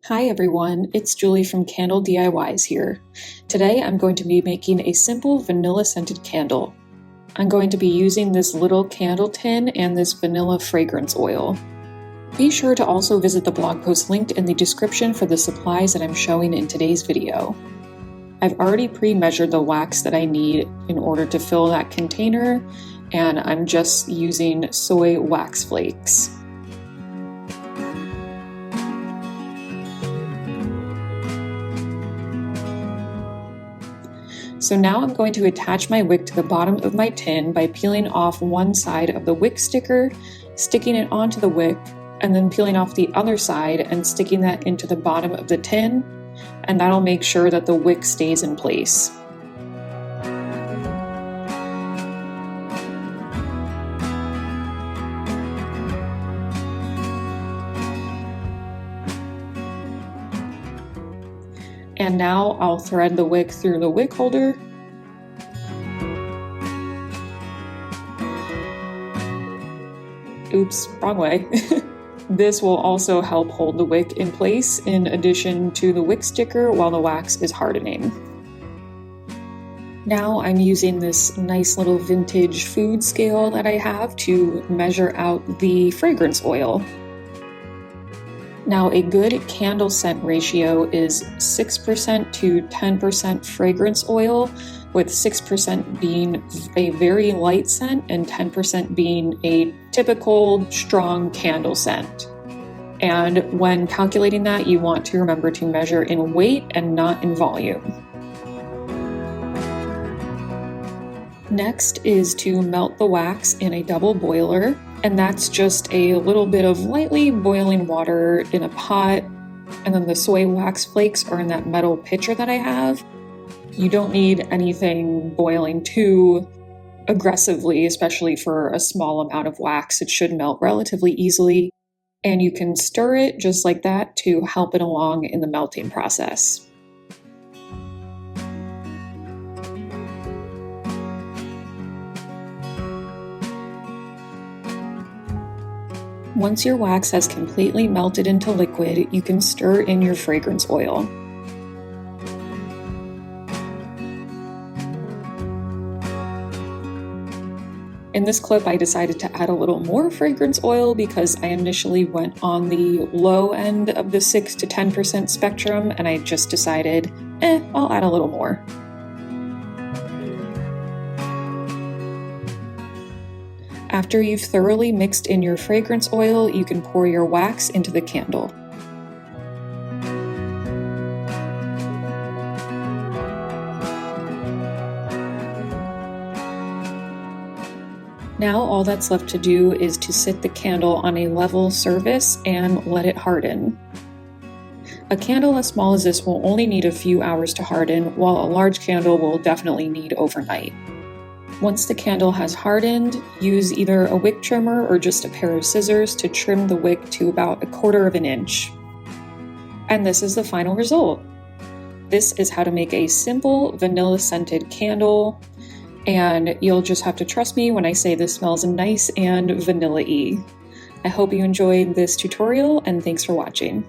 Hi everyone, it's Julie from Candle DIYs here. Today I'm going to be making a simple vanilla scented candle. I'm going to be using this little candle tin and this vanilla fragrance oil. Be sure to also visit the blog post linked in the description for the supplies that I'm showing in today's video. I've already pre-measured the wax that I need in order to fill that container, and I'm just using soy wax flakes. So now I'm going to attach my wick to the bottom of my tin by peeling off one side of the wick sticker, sticking it onto the wick, and then peeling off the other side and sticking that into the bottom of the tin, and that'll make sure that the wick stays in place. And now I'll thread the wick through the wick holder. Oops, wrong way. This will also help hold the wick in place in addition to the wick sticker while the wax is hardening. Now I'm using this nice little vintage food scale that I have to measure out the fragrance oil. Now, a good candle scent ratio is 6% to 10% fragrance oil, with 6% being a very light scent and 10% being a typical strong candle scent. And when calculating that, you want to remember to measure in weight and not in volume. Next is to melt the wax in a double boiler. And that's just a little bit of lightly boiling water in a pot, and then the soy wax flakes are in that metal pitcher that I have. You don't need anything boiling too aggressively, especially for a small amount of wax. It should melt relatively easily, and you can stir it just like that to help it along in the melting process. Once your wax has completely melted into liquid, you can stir in your fragrance oil. In this clip, I decided to add a little more fragrance oil because I initially went on the low end of the 6 to 10% spectrum, and I just decided, I'll add a little more. After you've thoroughly mixed in your fragrance oil, you can pour your wax into the candle. Now all that's left to do is to sit the candle on a level surface and let it harden. A candle as small as this will only need a few hours to harden, while a large candle will definitely need overnight. Once the candle has hardened, use either a wick trimmer or just a pair of scissors to trim the wick to about 1/4 of an inch. And this is the final result. This is how to make a simple vanilla scented candle, and you'll just have to trust me when I say this smells nice and vanilla-y. I hope you enjoyed this tutorial, and thanks for watching.